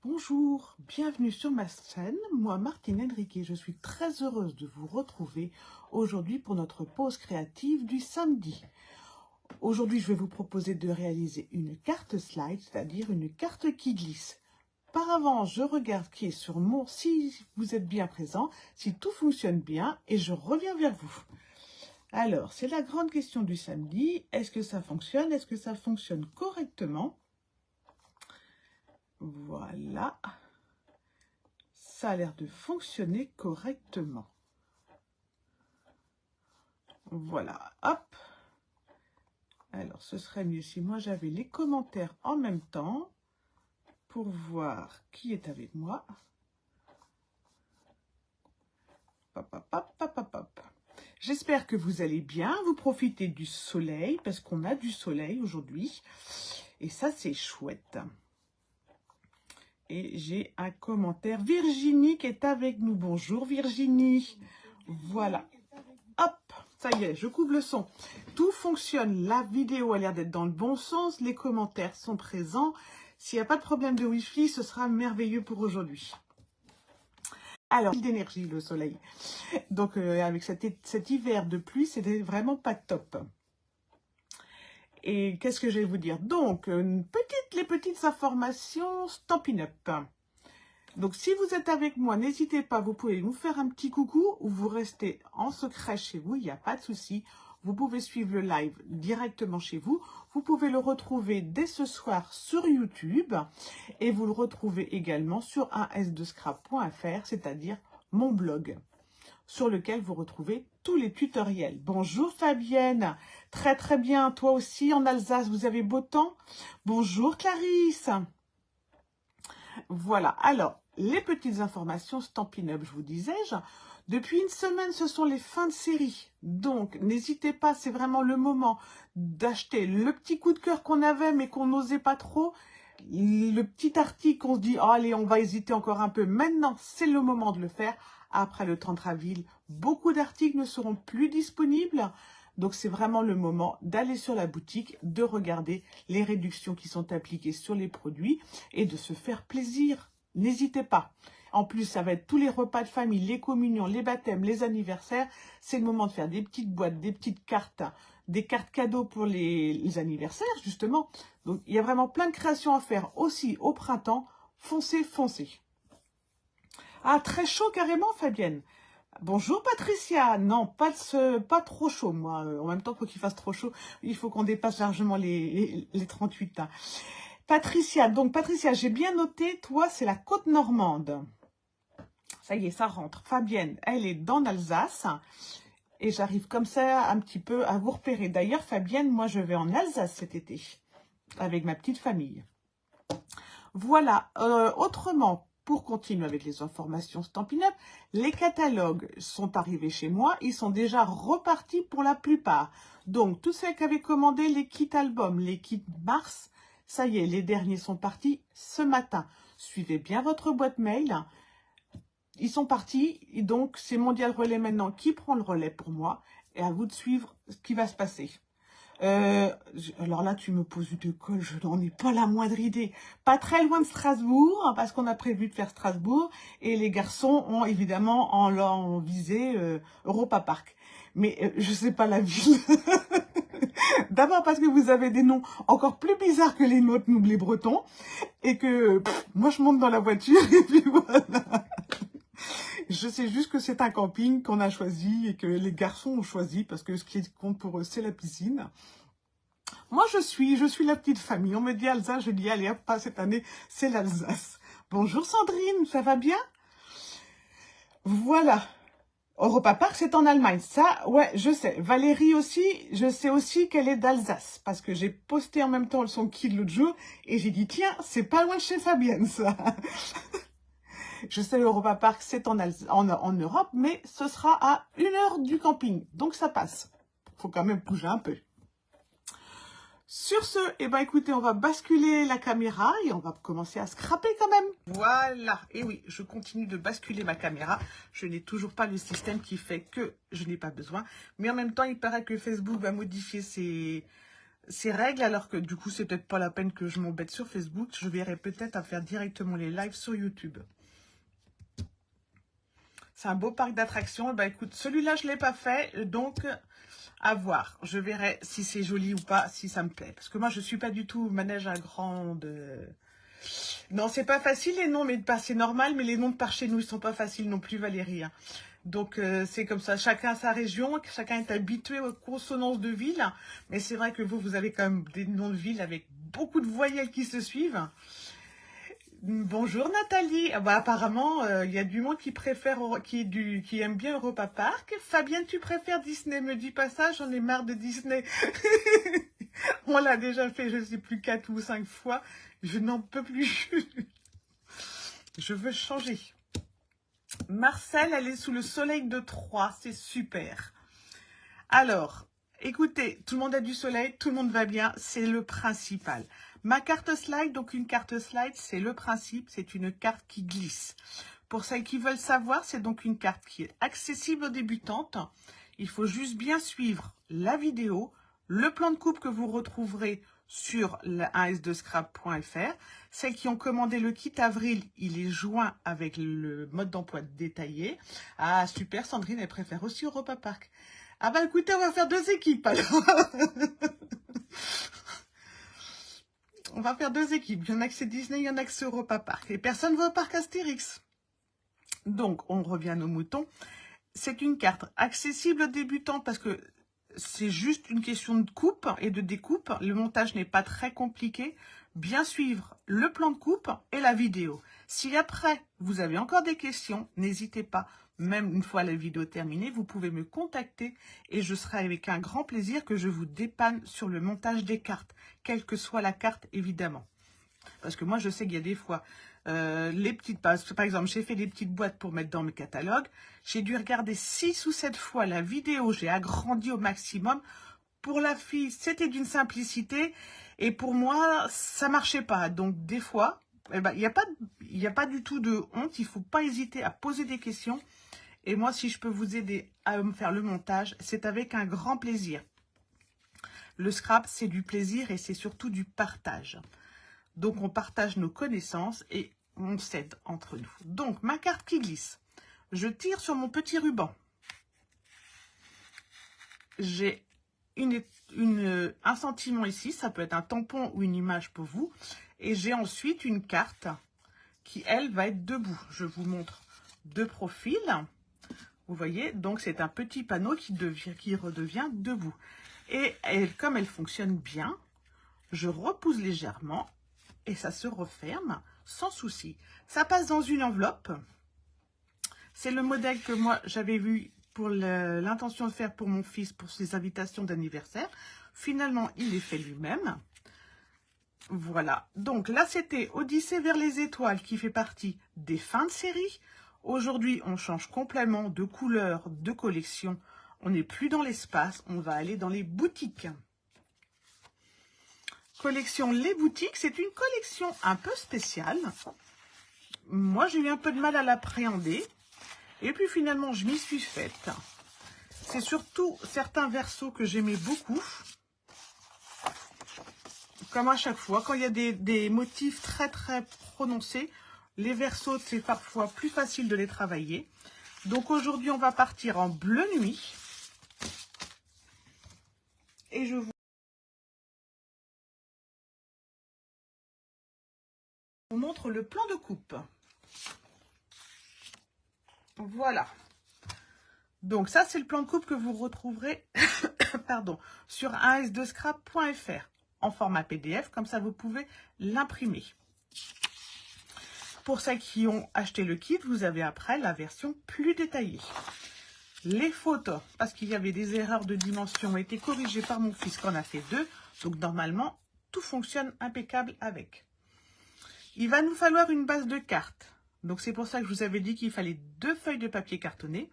Bonjour, bienvenue sur ma chaîne, moi Martine Henriquet, je suis très heureuse de vous retrouver aujourd'hui pour notre pause créative du samedi. Aujourd'hui, je vais vous proposer de réaliser une carte slide, c'est-à-dire une carte qui glisse. Par avant, je regarde qui est sur mon, si vous êtes bien présent, si tout fonctionne bien, et je reviens vers vous. Alors, c'est la grande question du samedi, est-ce que ça fonctionne? Est-ce que ça fonctionne correctement? Voilà. Ça a l'air de fonctionner correctement. Voilà, hop. Alors, ce serait mieux si moi j'avais les commentaires en même temps pour voir qui est avec moi. Hop, hop, hop, hop, hop, hop. J'espère que vous allez bien, vous profitez du soleil, parce qu'on a du soleil aujourd'hui. Et ça, c'est chouette. Et j'ai un commentaire. Virginie qui est avec nous. Bonjour Virginie. Voilà. Hop, ça y est, je coupe le son. Tout fonctionne. La vidéo a l'air d'être dans le bon sens. Les commentaires sont présents. S'il n'y a pas de problème de Wi-Fi, ce sera merveilleux pour aujourd'hui. Alors, d'énergie, le soleil. Donc, avec cet hiver de pluie, c'était vraiment pas top. Et qu'est-ce que je vais vous dire? Donc, les petites informations Stampin' Up. Donc, si vous êtes avec moi, n'hésitez pas, vous pouvez nous faire un petit coucou ou vous restez en secret chez vous, il n'y a pas de souci. Vous pouvez suivre le live directement chez vous. Vous pouvez le retrouver dès ce soir sur YouTube et vous le retrouvez également sur 1s2scrap.fr, c'est-à-dire mon blog, sur lequel vous retrouvez tous les tutoriels. Bonjour Fabienne, très très bien, toi aussi en Alsace, vous avez beau temps? Bonjour Clarisse. Voilà, alors, les petites informations Stampin' Up, je vous disais-je, depuis une semaine, ce sont les fins de série. Donc, n'hésitez pas, c'est vraiment le moment d'acheter le petit coup de cœur qu'on avait, mais qu'on n'osait pas trop. Le petit article qu'on se dit, oh, allez, on va hésiter encore un peu. Maintenant, c'est le moment de le faire. Après le 30 avril, beaucoup d'articles ne seront plus disponibles. Donc, c'est vraiment le moment d'aller sur la boutique, de regarder les réductions qui sont appliquées sur les produits et de se faire plaisir. N'hésitez pas. En plus, ça va être tous les repas de famille, les communions, les baptêmes, les anniversaires. C'est le moment de faire des petites boîtes, des petites cartes, des cartes cadeaux pour les anniversaires, justement. Donc, il y a vraiment plein de créations à faire aussi au printemps. Foncez, foncez. Ah, très chaud carrément, Fabienne. Bonjour Patricia, non, pas trop chaud moi, en même temps faut qu'il fasse trop chaud, il faut qu'on dépasse largement les 38. Hein. Patricia, j'ai bien noté, toi c'est la côte normande. Ça y est, ça rentre. Fabienne, elle est dans l'Alsace et j'arrive comme ça un petit peu à vous repérer. D'ailleurs Fabienne, moi je vais en Alsace cet été avec ma petite famille. Voilà, autrement, pour continuer avec les informations Stampin' Up, les catalogues sont arrivés chez moi. Ils sont déjà repartis pour la plupart. Donc, tous ceux qui avaient commandé les kits albums, les kits mars, ça y est, les derniers sont partis ce matin. Suivez bien votre boîte mail. Ils sont partis. Et donc, c'est Mondial Relais maintenant qui prend le relais pour moi. Et à vous de suivre ce qui va se passer. Alors là, tu me poses une colle, je n'en ai pas la moindre idée. Pas très loin de Strasbourg, hein, parce qu'on a prévu de faire Strasbourg. Et les garçons ont évidemment en visé Europa Park. Mais je sais pas la ville. D'abord parce que vous avez des noms encore plus bizarres que les nôtres, nous les Bretons. Et que moi, je monte dans la voiture et puis voilà. Je sais juste que c'est un camping qu'on a choisi et que les garçons ont choisi parce que ce qui compte pour eux, c'est la piscine. Moi, je suis la petite famille. On me dit Alsace, je dis allez, hop, pas cette année, c'est l'Alsace. Bonjour Sandrine, ça va bien? Voilà. Europa Park, c'est en Allemagne. Ça, ouais, je sais. Valérie aussi, je sais aussi qu'elle est d'Alsace parce que j'ai posté en même temps son kit l'autre jour et j'ai dit tiens, c'est pas loin de chez Fabienne, ça. Je sais, Europa Park, c'est en Europe, mais ce sera à 1 heure du camping. Donc, ça passe. Faut quand même bouger un peu. Sur ce, eh ben, écoutez, on va basculer la caméra et on va commencer à scraper quand même. Voilà. Et oui, je continue de basculer ma caméra. Je n'ai toujours pas le système qui fait que je n'ai pas besoin. Mais en même temps, il paraît que Facebook va modifier ces règles, alors que du coup, c'est peut-être pas la peine que je m'embête sur Facebook. Je verrai peut-être à faire directement les lives sur YouTube. C'est un beau parc d'attractions. Bah écoute, celui-là, je ne l'ai pas fait, donc à voir. Je verrai si c'est joli ou pas, si ça me plaît. Parce que moi, je ne suis pas du tout manège à grande... Non, c'est pas facile les noms, mais c'est normal, mais les noms de par chez nous, ils sont pas faciles non plus, Valérie, hein. Donc, c'est comme ça. Chacun a sa région, chacun est habitué aux consonances de ville. Mais c'est vrai que vous avez quand même des noms de villes avec beaucoup de voyelles qui se suivent. Bonjour Nathalie. Ah bah, apparemment, il y a du monde qui préfère, qui aime bien Europa Park. Fabienne, tu préfères Disney? Me dis pas ça, j'en ai marre de Disney. On l'a déjà fait, je sais plus, 4 ou 5 fois. Je n'en peux plus. Je veux changer. Marcel, elle est sous le soleil de Troyes, c'est super. Alors, écoutez, tout le monde a du soleil, tout le monde va bien, c'est le principal. Ma carte slide, donc une carte slide, c'est le principe, c'est une carte qui glisse. Pour celles qui veulent savoir, c'est donc une carte qui est accessible aux débutantes. Il faut juste bien suivre la vidéo, le plan de coupe que vous retrouverez sur le 1s2scrap.fr. Celles qui ont commandé le kit avril, il est joint avec le mode d'emploi détaillé. Ah super, Sandrine, elle préfère aussi Europa Park. Ah bah écoutez, on va faire 2 équipes alors. On va faire 2 équipes. Il y en a que c'est Disney, il y en a que c'est Europa Park. Et personne ne va au parc Astérix. Donc, on revient à nos moutons. C'est une carte accessible aux débutants parce que c'est juste une question de coupe et de découpe. Le montage n'est pas très compliqué. Bien suivre le plan de coupe et la vidéo. Si après, vous avez encore des questions, n'hésitez pas. Même une fois la vidéo terminée, vous pouvez me contacter et je serai avec un grand plaisir que je vous dépanne sur le montage des cartes, quelle que soit la carte évidemment. Parce que moi, je sais qu'il y a des fois, les petites, par exemple, j'ai fait des petites boîtes pour mettre dans mes catalogues. J'ai dû regarder 6 ou 7 fois la vidéo. J'ai agrandi au maximum. Pour la fille, c'était d'une simplicité. Et pour moi, ça marchait pas. Donc, des fois, eh ben, il n'y a pas du tout de honte. Il ne faut pas hésiter à poser des questions. Et moi, si je peux vous aider à me faire le montage, c'est avec un grand plaisir. Le scrap, c'est du plaisir et c'est surtout du partage. Donc, on partage nos connaissances et on s'aide entre nous. Donc, ma carte qui glisse. Je tire sur mon petit ruban. J'ai un sentiment ici. Ça peut être un tampon ou une image pour vous. Et j'ai ensuite une carte qui, elle, va être debout. Je vous montre de profil. Vous voyez, donc c'est un petit panneau qui redevient debout. Et comme elle fonctionne bien, je repousse légèrement. Et ça se referme sans souci. Ça passe dans une enveloppe. C'est le modèle que moi, j'avais vu pour l'intention de faire pour mon fils, pour ses invitations d'anniversaire. Finalement, il les fait lui-même. Voilà. Donc là, c'était Odyssée vers les étoiles qui fait partie des fins de série. Aujourd'hui, on change complètement de couleur, de collection. On n'est plus dans l'espace, on va aller dans les boutiques. Collection Les Boutiques, c'est une collection un peu spéciale. Moi, j'ai eu un peu de mal à l'appréhender. Et puis finalement, je m'y suis faite. C'est surtout certains versos que j'aimais beaucoup. Comme à chaque fois, quand il y a des motifs très très prononcés, les versos, c'est parfois plus facile de les travailler. Donc aujourd'hui, on va partir en bleu nuit. Et je vous montre le plan de coupe. Voilà. Donc ça, c'est le plan de coupe que vous retrouverez pardon, sur 1s2scrap.fr en format PDF. Comme ça, vous pouvez l'imprimer. Pour celles qui ont acheté le kit, vous avez après la version plus détaillée. Les photos, parce qu'il y avait des erreurs de dimension, ont été corrigées par mon fils qui en a fait 2. Donc normalement, tout fonctionne impeccable avec. Il va nous falloir une base de cartes. Donc c'est pour ça que je vous avais dit qu'il fallait 2 feuilles de papier cartonné.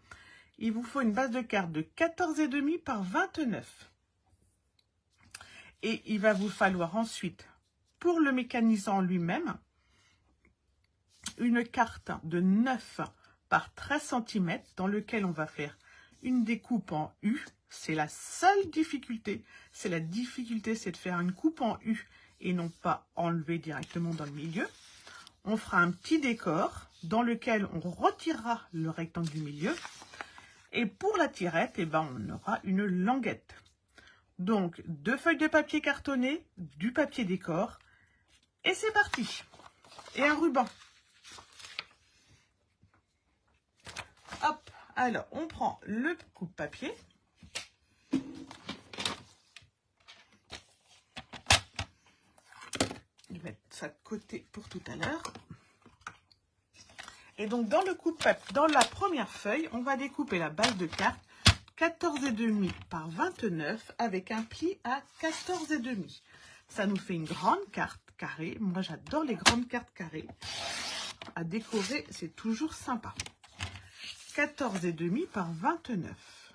Il vous faut une base de cartes de 14,5 par 29. Et il va vous falloir ensuite, pour le mécanisant lui-même, une carte de 9 par 13 cm dans lequel on va faire une découpe en U. C'est la seule difficulté. C'est la difficulté, c'est de faire une coupe en U et non pas enlever directement dans le milieu. On fera un petit décor dans lequel on retirera le rectangle du milieu. Et pour la tirette, eh ben, on aura une languette. Donc, 2 feuilles de papier cartonné, du papier décor. Et c'est parti. Et un ruban. Hop, alors on prend le coupe-papier. Je vais mettre ça de côté pour tout à l'heure. Et donc dans le coupe-papier, dans la première feuille, on va découper la base de carte 14,5 par 29 avec un pli à 14,5. Ça nous fait une grande carte carrée. Moi j'adore les grandes cartes carrées. À décorer, c'est toujours sympa. 14,5 par 29.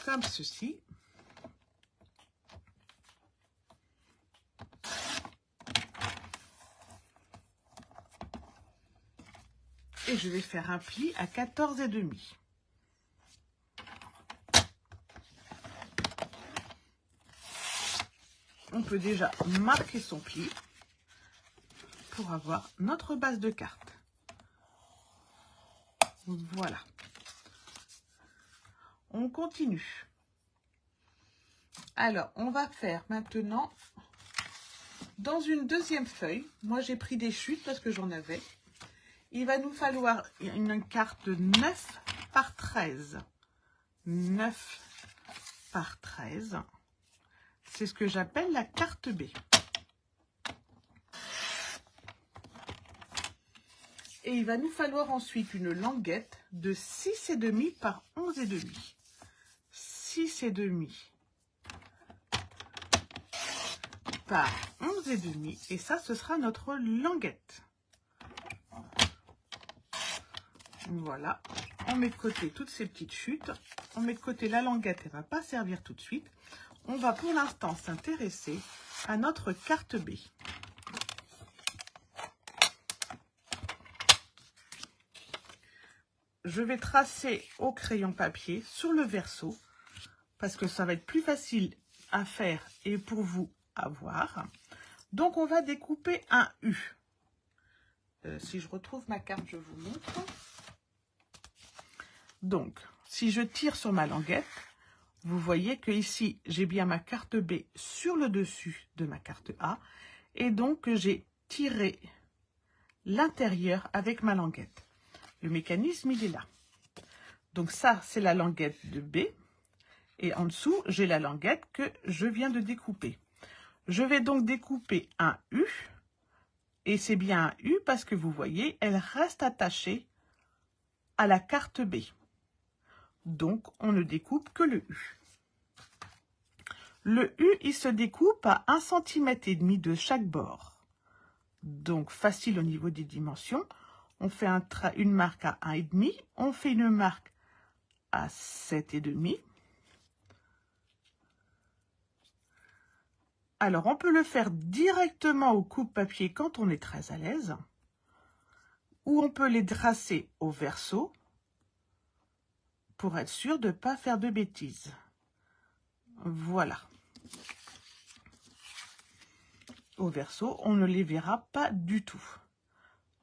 Comme ceci. Et je vais faire un pli à 14,5. On peut déjà marquer son pli pour avoir notre base de carte. Voilà. On continue. Alors, on va faire maintenant dans une deuxième feuille. Moi, j'ai pris des chutes parce que j'en avais. Il va nous falloir une carte 9 par 13. 9 par 13. C'est ce que j'appelle la carte B. Et il va nous falloir ensuite une languette de 6,5 par 11,5. 6,5 par 11,5. Et ça, ce sera notre languette. Voilà. On met de côté toutes ces petites chutes. On met de côté la languette, elle ne va pas servir tout de suite. On va pour l'instant s'intéresser à notre carte B. Je vais tracer au crayon papier sur le verso parce que ça va être plus facile à faire et pour vous à voir. Donc on va découper un U. Si je retrouve ma carte, je vous montre. Donc, si je tire sur ma languette, vous voyez que ici, j'ai bien ma carte B sur le dessus de ma carte A. Et donc, j'ai tiré l'intérieur avec ma languette. Le mécanisme, il est là. Donc ça, c'est la languette de B. Et en dessous, j'ai la languette que je viens de découper. Je vais donc découper un U. Et c'est bien un U parce que vous voyez, elle reste attachée à la carte B. Donc, on ne découpe que le U. Le U, il se découpe à 1,5 cm de chaque bord. Donc, facile au niveau des dimensions. On fait une marque à 1,5. On fait une marque à 7,5. Alors, on peut le faire directement au coupe-papier quand on est très à l'aise. Ou on peut les tracer au verso pour être sûr de ne pas faire de bêtises. Voilà. Au verso, on ne les verra pas du tout.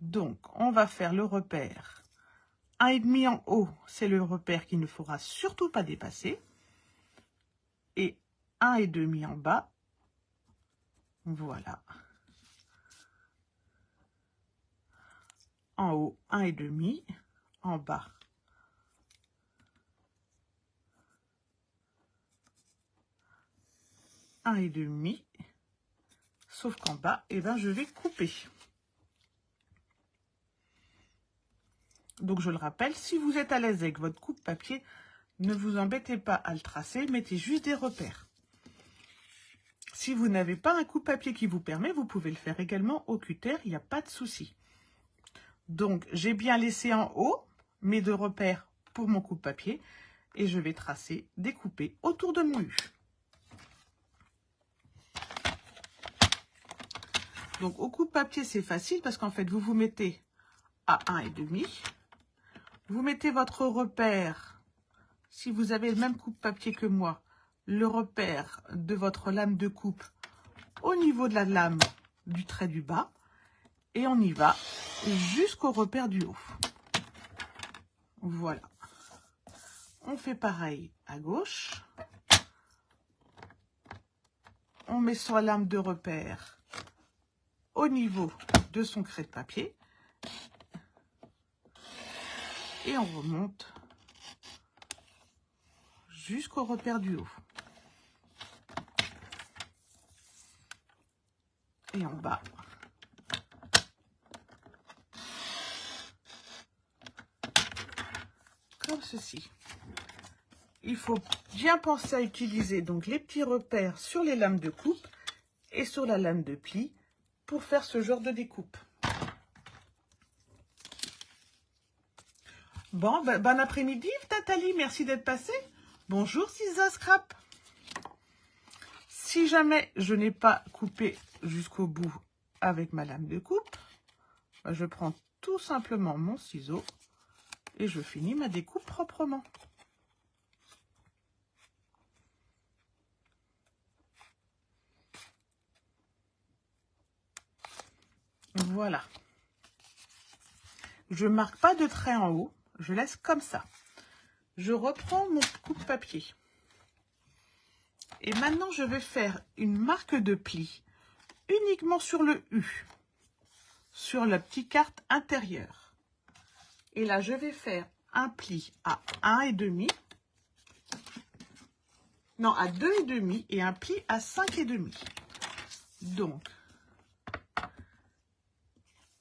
Donc, on va faire le repère 1,5 en haut, c'est le repère qu'il ne faudra surtout pas dépasser. Et 1,5 en bas. Voilà. En haut, 1,5. En bas, 1,5. Sauf qu'en bas, eh ben, je vais couper. Donc, je le rappelle, si vous êtes à l'aise avec votre coupe-papier, ne vous embêtez pas à le tracer, mettez juste des repères. Si vous n'avez pas un coupe-papier qui vous permet, vous pouvez le faire également au cutter, il n'y a pas de souci. Donc, j'ai bien laissé en haut mes 2 repères pour mon coupe-papier et je vais tracer, découper autour de mon U. Donc, au coupe-papier, c'est facile parce qu'en fait, vous vous mettez à 1,5. Vous mettez votre repère, si vous avez le même coupe-papier que moi, le repère de votre lame de coupe au niveau de la lame du trait du bas. Et on y va jusqu'au repère du haut. Voilà. On fait pareil à gauche. On met sa lame de repère au niveau de son craie de papier. Et on remonte jusqu'au repère du haut. Et en bas. Comme ceci. Il faut bien penser à utiliser donc les petits repères sur les lames de coupe et sur la lame de pli pour faire ce genre de découpe. Bon, bon après-midi Nathalie, merci d'être passée. Bonjour Sisa Scrap. Si jamais je n'ai pas coupé jusqu'au bout avec ma lame de coupe, je prends tout simplement mon ciseau et je finis ma découpe proprement. Voilà. Je marque pas de trait en haut, je laisse comme ça. Je reprends mon coupe-papier. Et maintenant, je vais faire une marque de pli uniquement sur le U, sur la petite carte intérieure. Et là, je vais faire un pli à 1,5, non, à 2,5 et un pli à 5,5. Donc,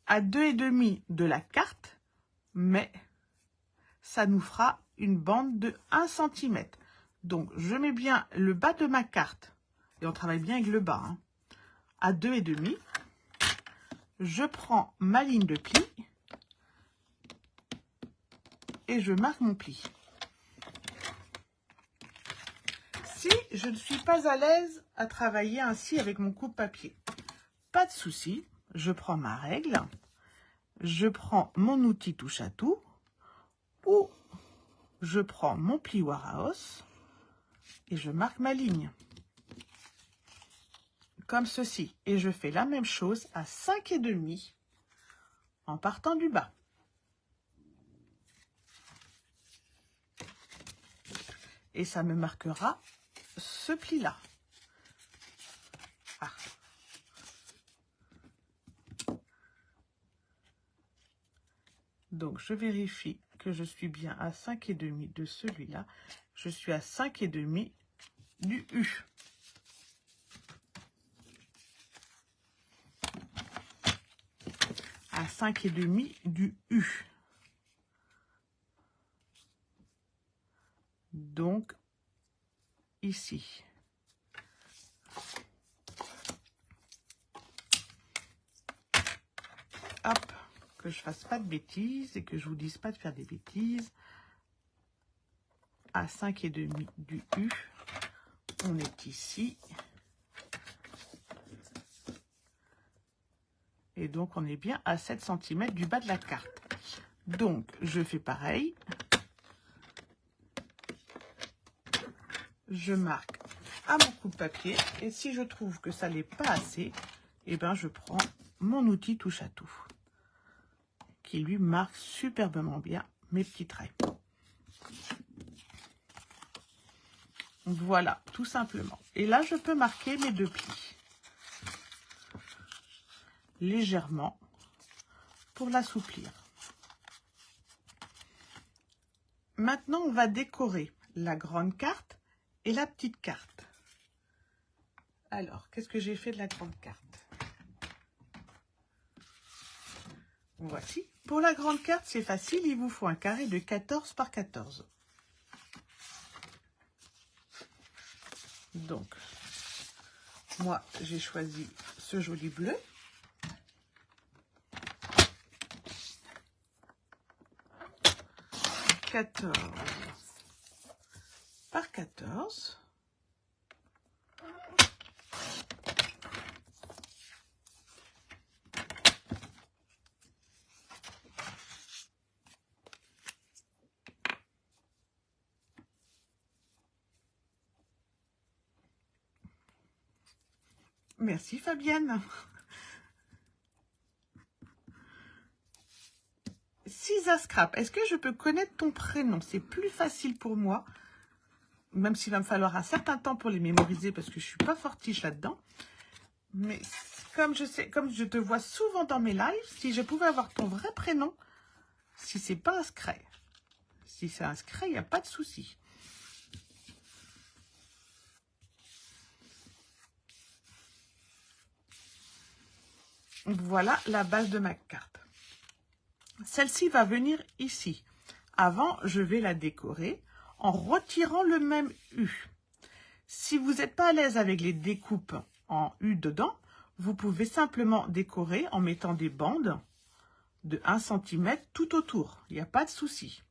à 2,5 de la carte, mais ça nous fera une bande de 1 cm. Donc, je mets bien le bas de ma carte, et on travaille bien avec le bas, hein, à 2,5. Je prends ma ligne de pli et je marque mon pli. Si je ne suis pas à l'aise à travailler ainsi avec mon coupe-papier, pas de souci, je prends ma règle, je prends mon outil touche à tout, ou je prends mon plioir à os et je marque ma ligne. Comme ceci. Et je fais la même chose à 5,5 en partant du bas. Et ça me marquera ce pli-là. Ah. Donc, je vérifie que je suis bien à 5,5 de celui-là. Je suis à 5,5 du U. À 5,5 du U. Donc, ici. Hop, que je fasse pas de bêtises et que je vous dise pas de faire des bêtises. À 5,5 du U, on est ici. Et donc, on est bien à 7 cm du bas de la carte. Donc, je fais pareil. Je marque à mon coupe-papier. Et si je trouve que ça n'est pas assez, eh ben, je prends mon outil touche à tout, qui lui marque superbement bien mes petits traits. Voilà, tout simplement. Et là, je peux marquer mes deux plis. Légèrement, pour l'assouplir. Maintenant, on va décorer la grande carte et la petite carte. Alors, qu'est-ce que j'ai fait de la grande carte? Voici. Pour la grande carte, c'est facile, il vous faut un carré de 14 par 14. Donc, moi, j'ai choisi ce joli bleu. « 14 par 14. » Merci Fabienne. Sisa Scrap, est-ce que je peux connaître ton prénom? C'est plus facile pour moi, même s'il va me falloir un certain temps pour les mémoriser parce que je suis pas fortiche là-dedans. Mais comme je te vois souvent dans mes lives, si je pouvais avoir ton vrai prénom, si c'est pas inscrit. Si c'est inscrit, il n'y a pas de souci. Voilà la base de ma carte. Celle-ci va venir ici. Avant, je vais la décorer en retirant le même U. Si vous n'êtes pas à l'aise avec les découpes en U dedans, vous pouvez simplement décorer en mettant des bandes de 1 cm tout autour. Il n'y a pas de souci.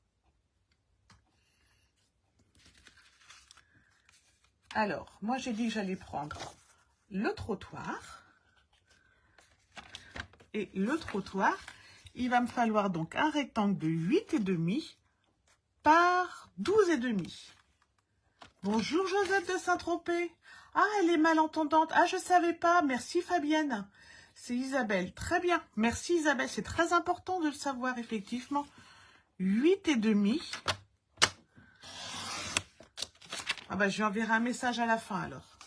Alors, moi j'ai dit que j'allais prendre le trottoir. Et le trottoir, il va me falloir donc un rectangle de 8,5 par 12,5. Bonjour Josette de Saint-Tropez. Ah, elle est malentendante. Ah, je ne savais pas. Merci Fabienne. C'est Isabelle. Très bien. Merci Isabelle. C'est très important de le savoir, effectivement. 8,5. Ah bah, je lui enverrai un message à la fin alors.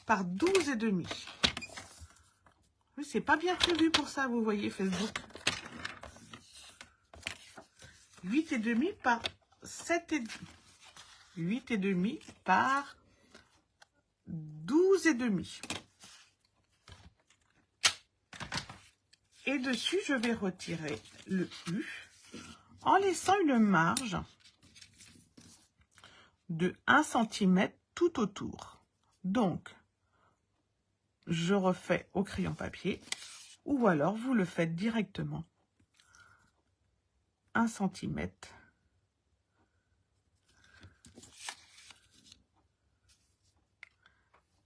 Par 12,5. Oui, c'est pas bien prévu pour ça, vous voyez, Facebook. 8,5 par 7,5. 8,5 par 12,5. Et dessus, je vais retirer le U en laissant une marge de 1 cm tout autour. Donc, je refais au crayon papier ou alors vous le faites directement 1 cm.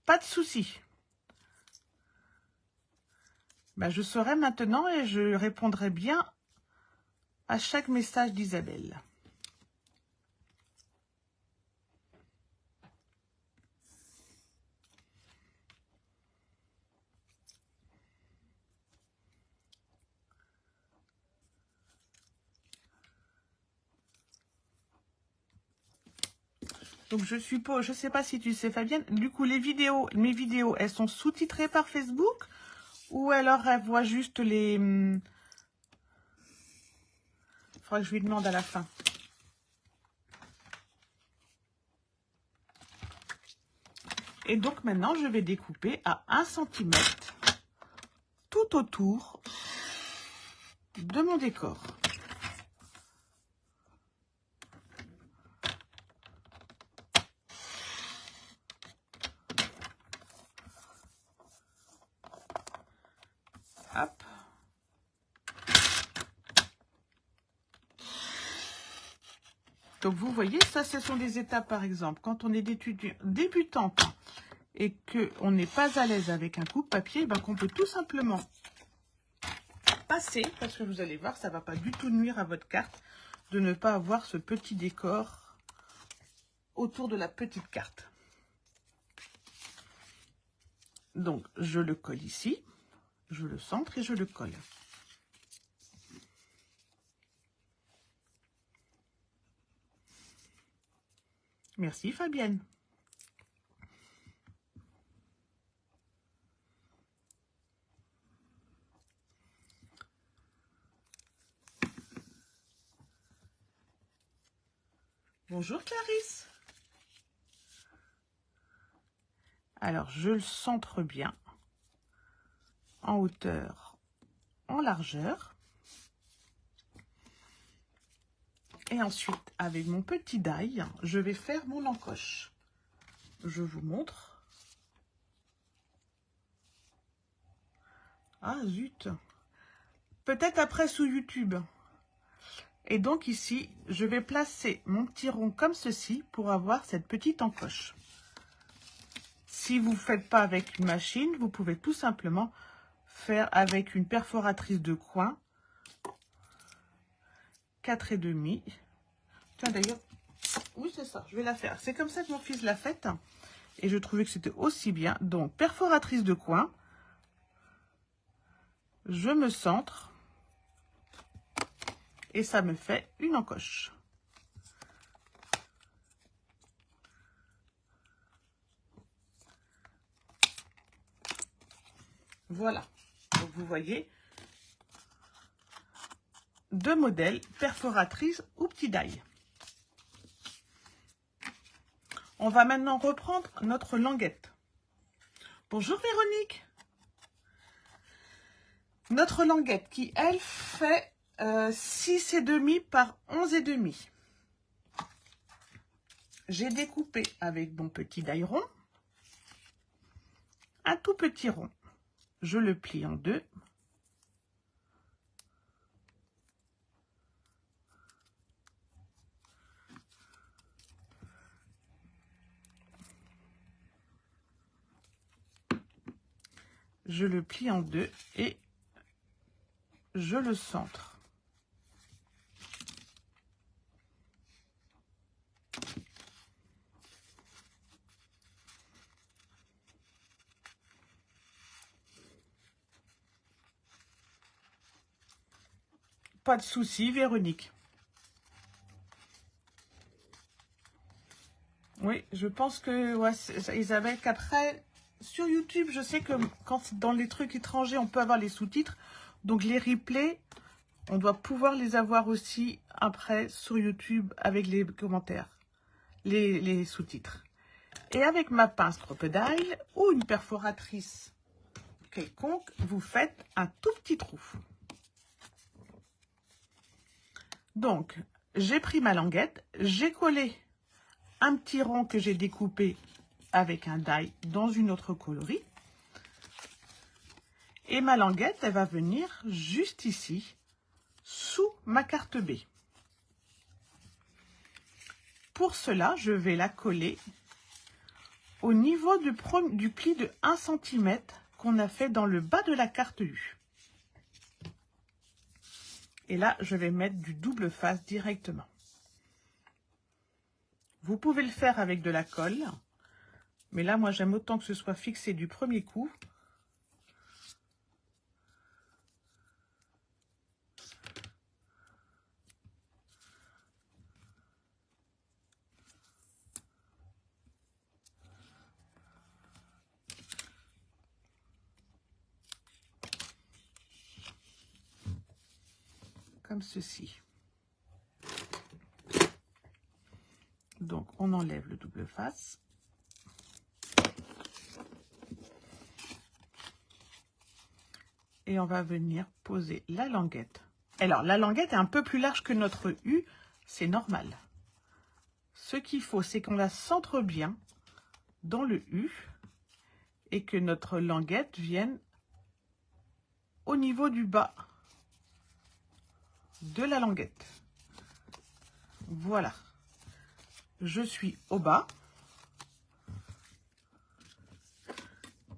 Pas de souci. Ben, je saurai maintenant et je répondrai bien à chaque message d'Isabelle. Donc je suppose, je sais pas si tu sais Fabienne, du coup mes vidéos, elles sont sous-titrées par Facebook ou alors elle voit juste les... Il faudra que je lui demande à la fin. Et donc maintenant je vais découper à 1 cm tout autour de mon décor. Hop. Donc vous voyez, ça ce sont des étapes par exemple. Quand on est débutante et qu'on n'est pas à l'aise avec un coupe-papier, ben, qu'on peut tout simplement passer, parce que vous allez voir, ça ne va pas du tout nuire à votre carte de ne pas avoir ce petit décor autour de la petite carte. Donc je le colle ici, je le centre et je le colle. Merci Fabienne. Bonjour Clarisse. Alors je le centre bien, en hauteur, en largeur. Et ensuite, avec mon petit die, je vais faire mon encoche. Je vous montre. Ah zut. Peut-être après sous YouTube. Et donc ici, je vais placer mon petit rond comme ceci pour avoir cette petite encoche. Si vous ne faites pas avec une machine, vous pouvez tout simplement faire avec une perforatrice de coin. 4,5. Tiens d'ailleurs, oui c'est ça, je vais la faire. C'est comme ça que mon fils l'a faite. Et je trouvais que c'était aussi bien. Donc, perforatrice de coin. Je me centre. Et ça me fait une encoche. Voilà. Donc, vous voyez, deux modèles, perforatrice ou petit die. On va maintenant reprendre notre languette. Bonjour Véronique. Notre languette qui, elle, fait 6,5 par 11,5. J'ai découpé avec mon petit die rond un tout petit rond. Je le plie en deux. Je le plie en deux et je le centre. Pas de souci, Véronique. Oui, je pense que ouais, Isabelle, qu'après, sur YouTube, je sais que quand dans les trucs étrangers, on peut avoir les sous-titres. Donc les replays, on doit pouvoir les avoir aussi après sur YouTube avec les commentaires, les sous-titres. Et avec ma pince crocodile ou une perforatrice quelconque, vous faites un tout petit trou. Donc, j'ai pris ma languette, j'ai collé un petit rond que j'ai découpé avec un die dans une autre coloris. Et ma languette, elle va venir juste ici, sous ma carte B. Pour cela, je vais la coller au niveau du pli de 1 cm qu'on a fait dans le bas de la carte U. Et là, je vais mettre du double face directement. Vous pouvez le faire avec de la colle, mais là, moi, j'aime autant que ce soit fixé du premier coup. Comme ceci. Donc, on enlève le double face. Et on va venir poser la languette. Alors, la languette est un peu plus large que notre U, c'est normal. Ce qu'il faut, c'est qu'on la centre bien dans le U et que notre languette vienne au niveau du bas de la languette. Voilà. Je suis au bas.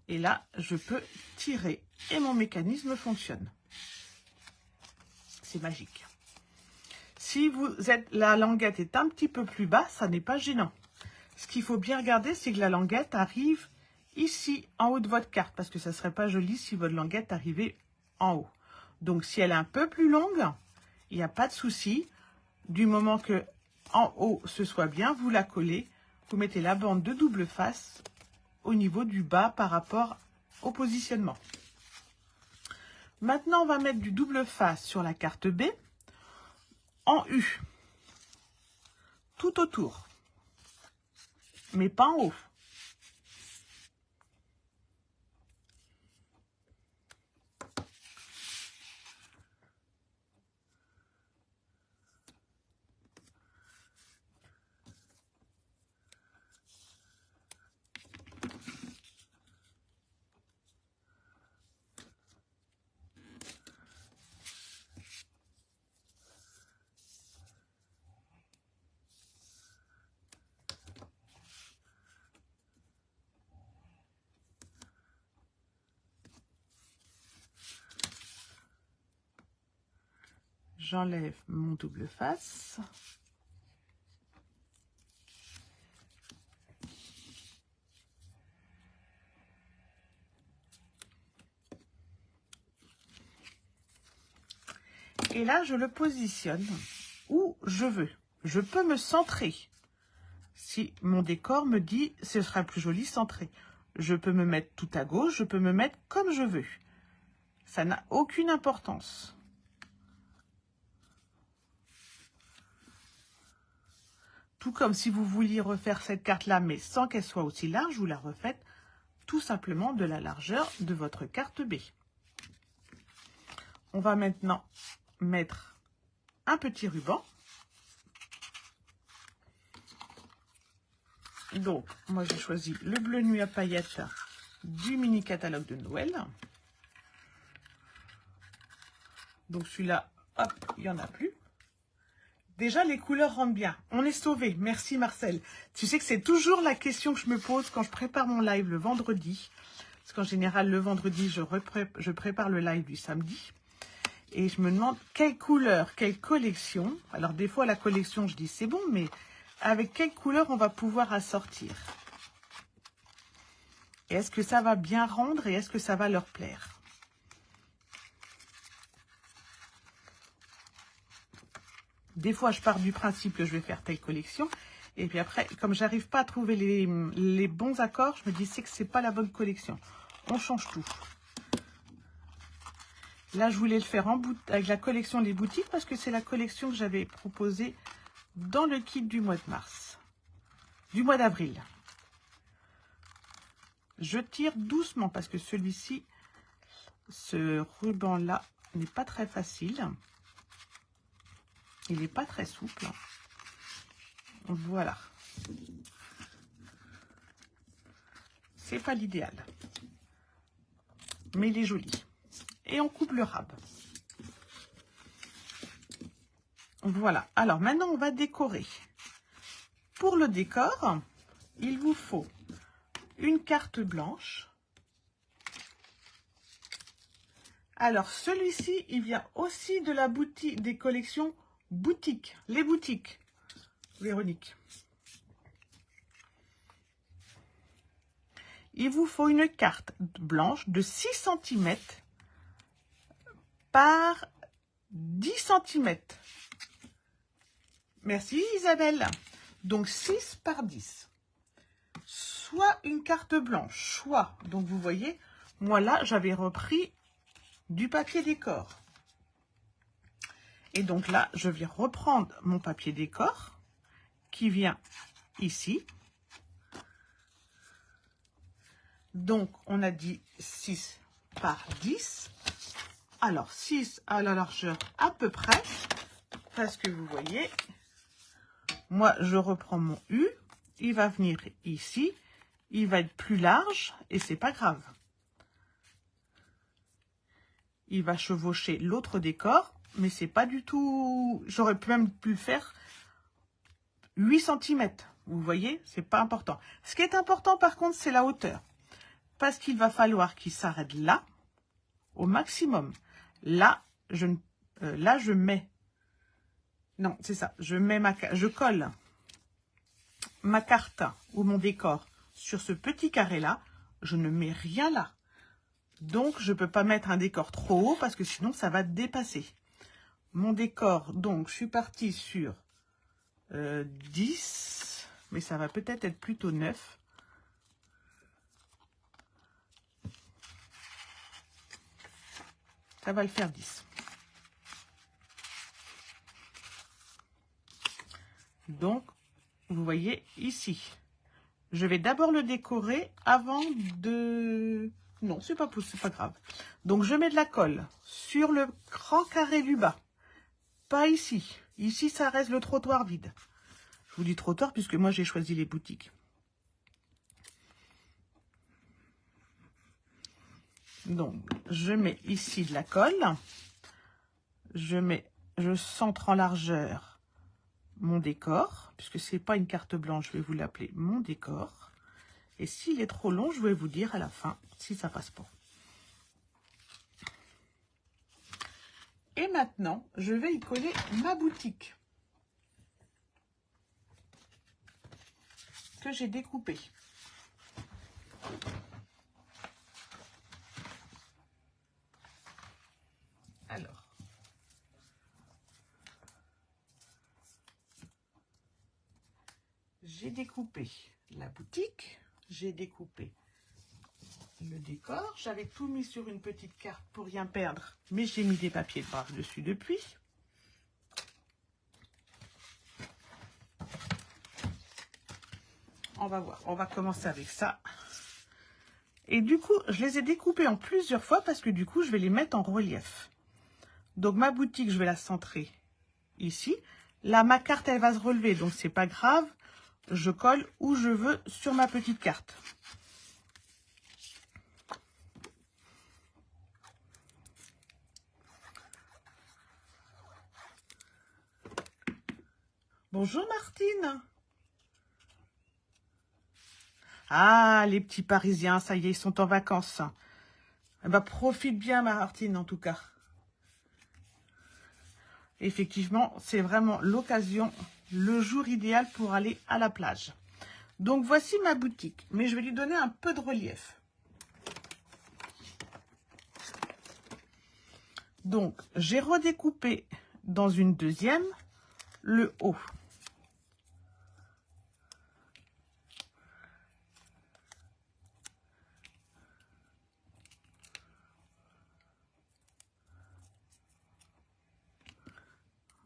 Et là, je peux tirer et mon mécanisme fonctionne. C'est magique. Si la languette est un petit peu plus bas, ça n'est pas gênant. Ce qu'il faut bien regarder, c'est que la languette arrive ici, en haut de votre carte, parce que ça ne serait pas joli si votre languette arrivait en haut. Donc, si elle est un peu plus longue, il n'y a pas de souci. Du moment que en haut, ce soit bien, vous la collez. Vous mettez la bande de double face au niveau du bas par rapport au positionnement. Maintenant, on va mettre du double face sur la carte B en U, tout autour, mais pas en haut. J'enlève mon double face. Et là, je le positionne où je veux. Je peux me centrer. Si mon décor me dit ce sera plus joli centré. Je peux me mettre tout à gauche, je peux me mettre comme je veux. Ça n'a aucune importance. Tout comme si vous vouliez refaire cette carte-là, mais sans qu'elle soit aussi large, vous la refaites tout simplement de la largeur de votre carte B. On va maintenant mettre un petit ruban. Donc, moi j'ai choisi le bleu nuit à paillettes du mini catalogue de Noël. Donc celui-là, hop, il n'y en a plus. Déjà, les couleurs rentrent bien. On est sauvé. Merci Marcel. Tu sais que c'est toujours la question que je me pose quand je prépare mon live le vendredi. Parce qu'en général, le vendredi, je prépare le live du samedi. Et je me demande quelle couleur, quelle collection. Alors des fois, la collection, je dis c'est bon, mais avec quelle couleur on va pouvoir assortir. Et est-ce que ça va bien rendre et est-ce que ça va leur plaire? Des fois, je pars du principe que je vais faire telle collection. Et puis après, comme j'arrive pas à trouver les bons accords, je me dis c'est que c'est pas la bonne collection. On change tout. Là, je voulais le faire avec la collection Les Boutiques parce que c'est la collection que j'avais proposée dans le kit du mois de mars. Du mois d'avril. Je tire doucement parce que celui-ci, ce ruban-là, n'est pas très facile. Il n'est pas très souple. Voilà. C'est pas l'idéal. Mais il est joli. Et on coupe le rab. Voilà. Alors maintenant, on va décorer. Pour le décor, il vous faut une carte blanche. Alors, celui-ci, il vient aussi de la boutique, des collections boutiques. Les boutiques, Véronique. Il vous faut une carte blanche de 6 cm par 10 cm. Merci Isabelle. Donc 6 par 10. Soit une carte blanche, soit, donc vous voyez, moi là, j'avais repris du papier décor. Et donc là, je vais reprendre mon papier décor qui vient ici. Donc, on a dit 6 par 10. Alors, 6 à la largeur à peu près. Parce que vous voyez, moi, je reprends mon U. Il va venir ici. Il va être plus large et c'est pas grave. Il va chevaucher l'autre décor, mais c'est pas du tout... J'aurais même pu le faire 8 cm. Vous voyez, c'est pas important. Ce qui est important, par contre, c'est la hauteur. Parce qu'il va falloir qu'il s'arrête là, au maximum. Là, je mets... Non, c'est ça. Je colle ma carte ou mon décor sur ce petit carré-là. Je ne mets rien là. Donc, je ne peux pas mettre un décor trop haut parce que sinon, ça va dépasser. Mon décor, donc, je suis partie sur 10, mais ça va peut-être être plutôt 9. Ça va le faire 10. Donc, vous voyez ici, je vais d'abord le décorer avant de... Non, c'est pas grave. Donc, je mets de la colle sur le grand carré du bas. Pas ici. Ici, ça reste le trottoir vide. Je vous dis trottoir puisque moi, j'ai choisi les boutiques. Donc, je mets ici de la colle. Je centre en largeur mon décor, puisque c'est pas une carte blanche, je vais vous l'appeler mon décor. Et s'il est trop long, je vais vous dire à la fin si ça passe pas. Et maintenant, je vais y coller ma boutique que j'ai découpée. Alors, découpé la boutique, j'ai découpé le décor. J'avais tout mis sur une petite carte pour rien perdre, mais j'ai mis des papiers de braque dessus depuis. On va voir, on va commencer avec ça. Et du coup, je les ai découpés en plusieurs fois parce que du coup, je vais les mettre en relief. Donc ma boutique, je vais la centrer ici. Là, ma carte, elle va se relever, donc c'est pas grave. Je colle où je veux sur ma petite carte. Bonjour Martine. Ah, les petits Parisiens, ça y est, ils sont en vacances. Eh ben, profite bien Martine en tout cas. Effectivement, c'est vraiment l'occasion, le jour idéal pour aller à la plage. Donc voici ma boutique, mais je vais lui donner un peu de relief. Donc j'ai redécoupé dans une deuxième le haut.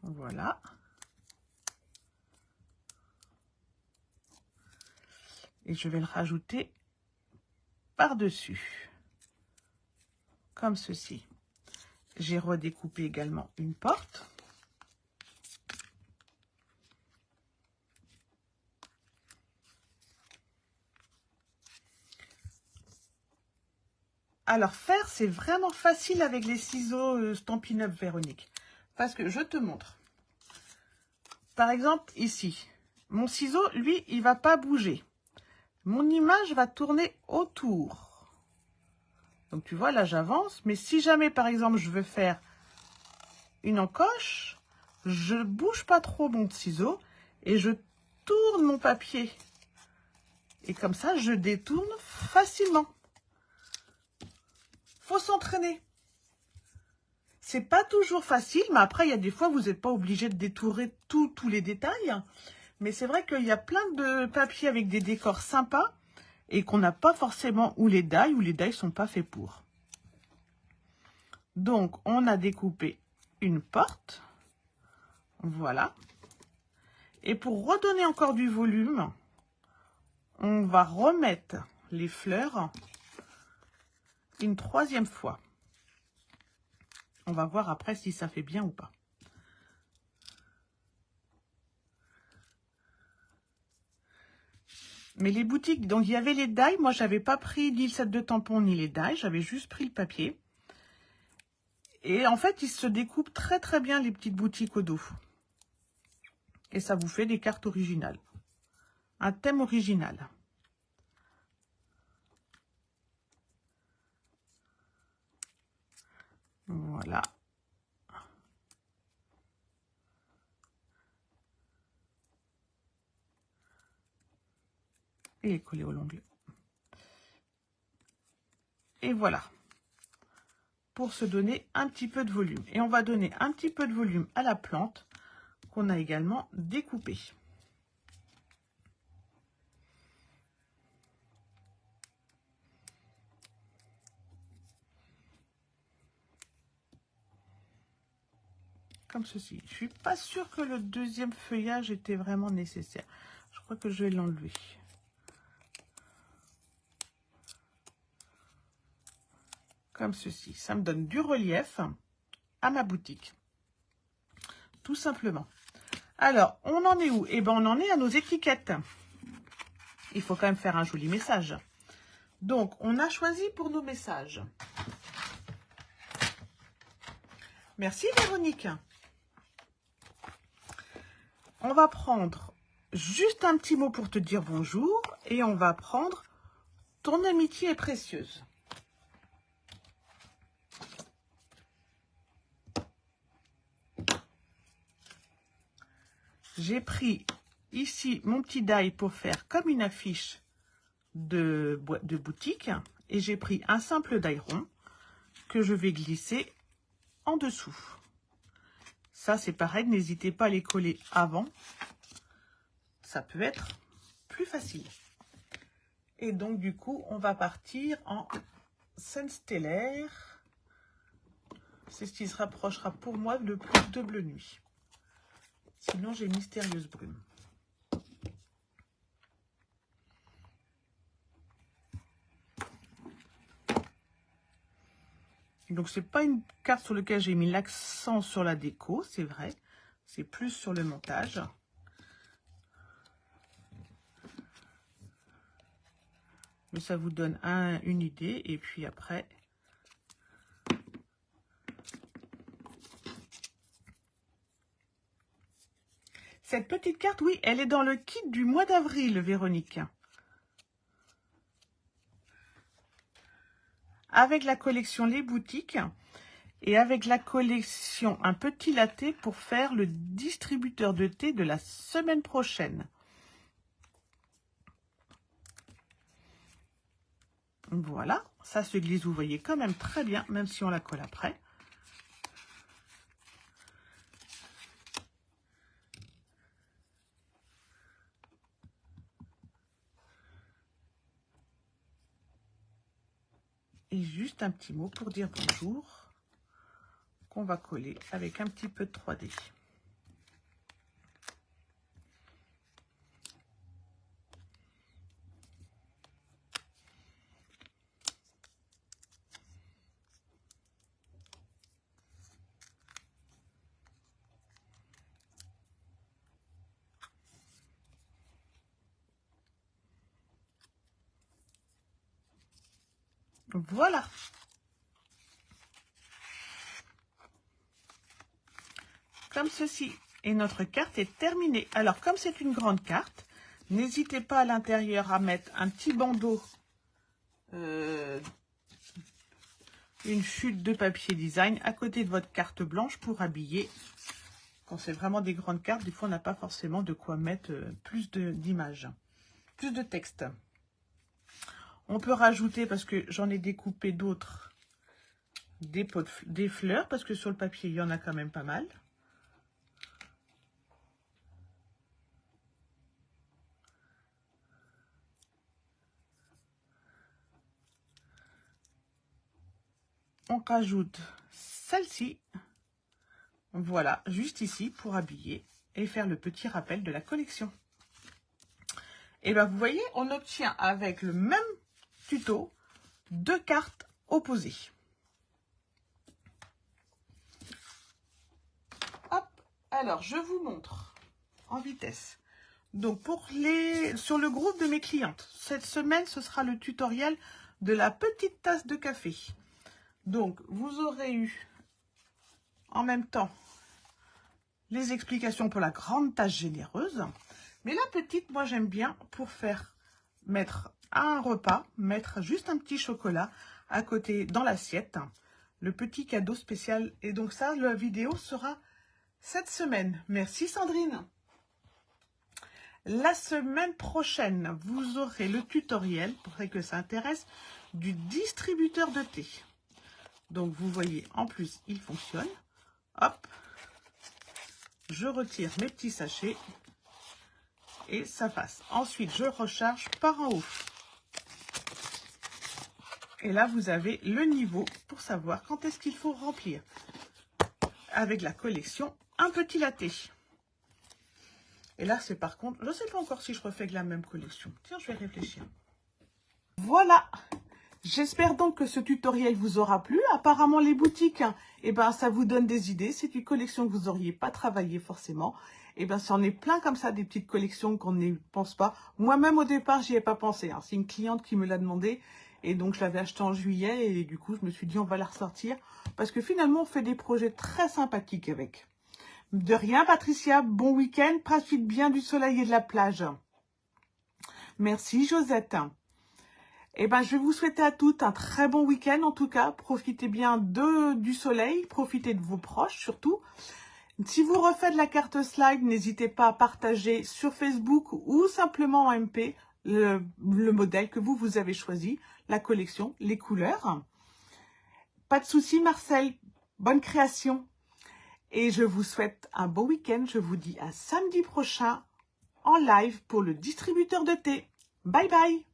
Voilà. Et je vais le rajouter par-dessus, comme ceci. J'ai redécoupé également une porte. Alors faire, c'est vraiment facile avec les ciseaux Stampin' Up Véronique. Parce que je te montre. Par exemple, ici, mon ciseau, lui, il va pas bouger. Mon image va tourner autour. Donc, tu vois, là, j'avance. Mais si jamais, par exemple, je veux faire une encoche, je bouge pas trop mon ciseau et je tourne mon papier. Et comme ça, je détourne facilement. Faut s'entraîner. C'est pas toujours facile, mais après, il y a des fois, vous n'êtes pas obligé de détourer tous les détails. Mais c'est vrai qu'il y a plein de papiers avec des décors sympas et qu'on n'a pas forcément ou les die ne sont pas faits pour. Donc, on a découpé une porte. Voilà. Et pour redonner encore du volume, on va remettre les fleurs une troisième fois. On va voir après si ça fait bien ou pas. Mais les boutiques, donc il y avait les die. Moi, j'avais pas pris ni le set de tampons ni les die. J'avais juste pris le papier. Et en fait, ils se découpent très très bien les petites boutiques au dos. Et ça vous fait des cartes originales. Un thème original. Voilà. Et coller au l'onglet. Et voilà. Pour se donner un petit peu de volume. Et on va donner un petit peu de volume à la plante qu'on a également découpée. Comme ceci. Je suis pas sûre que le deuxième feuillage était vraiment nécessaire. Je crois que je vais l'enlever. Comme ceci. Ça me donne du relief à ma boutique. Tout simplement. Alors, on en est où? Eh bien, on en est à nos étiquettes. Il faut quand même faire un joli message. Donc, on a choisi pour nos messages. Merci Véronique. On va prendre juste un petit mot pour te dire bonjour et on va prendre ton amitié est précieuse. J'ai pris ici mon petit die pour faire comme une affiche de boutique et j'ai pris un simple die rond que je vais glisser en dessous. Ça c'est pareil, n'hésitez pas à les coller avant. Ça peut être plus facile. Et donc, du coup, on va partir en scène stellaire. C'est ce qui se rapprochera pour moi le plus de bleu nuit. Sinon, j'ai mystérieuse brume. Donc, c'est pas une carte sur laquelle j'ai mis l'accent sur la déco, c'est vrai. C'est plus sur le montage. Mais ça vous donne une idée. Et puis après... Cette petite carte, oui, elle est dans le kit du mois d'avril, Véronique. Avec la collection Les Boutiques et avec la collection Un Petit Latte pour faire le distributeur de thé de la semaine prochaine. Voilà, ça se glisse, vous voyez quand même très bien, même si on la colle après. Et juste un petit mot pour dire bonjour, qu'on va coller avec un petit peu de 3D. Voilà. Comme ceci. Et notre carte est terminée. Alors, comme c'est une grande carte, n'hésitez pas à l'intérieur à mettre un petit bandeau, une chute de papier design à côté de votre carte blanche pour habiller. Quand c'est vraiment des grandes cartes, des fois, on n'a pas forcément de quoi mettre plus d'images, plus de texte. On peut rajouter, parce que j'en ai découpé d'autres, des fleurs, parce que sur le papier, il y en a quand même pas mal. On rajoute celle-ci, voilà, juste ici, pour habiller et faire le petit rappel de la collection. Et bien, vous voyez, on obtient avec le même tuto 2 cartes opposées. Hop, alors je vous montre en vitesse. Donc sur le groupe de mes clientes, cette semaine, ce sera le tutoriel de la petite tasse de café. Donc, vous aurez eu en même temps les explications pour la grande tasse généreuse. Mais la petite, moi j'aime bien pour mettre à un repas, mettre juste un petit chocolat à côté dans l'assiette. Le petit cadeau spécial. Et donc ça, la vidéo sera cette semaine. Merci Sandrine. La semaine prochaine, vous aurez le tutoriel, pour ceux que ça intéresse, du distributeur de thé. Donc vous voyez, en plus, il fonctionne. Hop, je retire mes petits sachets et ça passe. Ensuite, je recharge par en haut. Et là, vous avez le niveau pour savoir quand est-ce qu'il faut remplir. Avec la collection Un Petit Latte. Et là, c'est par contre, je ne sais pas encore si je refais la même collection. Tiens, je vais réfléchir. Voilà. J'espère donc que ce tutoriel vous aura plu. Apparemment, les boutiques, eh ben, ça vous donne des idées. C'est une collection que vous n'auriez pas travaillé forcément. Eh ben, c'en est plein comme ça, des petites collections qu'on n'y pense pas. Moi-même, au départ, j'y ai pas pensé. Hein. C'est une cliente qui me l'a demandé. Et donc, je l'avais acheté en juillet. Et du coup, je me suis dit, on va la ressortir. Parce que finalement, on fait des projets très sympathiques avec. De rien, Patricia. Bon week-end. Profite bien du soleil et de la plage. Merci, Josette. Eh ben, je vais vous souhaiter à toutes un très bon week-end. En tout cas, profitez bien du soleil. Profitez de vos proches, surtout. Si vous refaites la carte slide, n'hésitez pas à partager sur Facebook ou simplement en MP le modèle que vous avez choisi, la collection, les couleurs. Pas de souci, Marcel. Bonne création. Et je vous souhaite un beau week-end. Je vous dis à samedi prochain en live pour le distributeur de thé. Bye bye!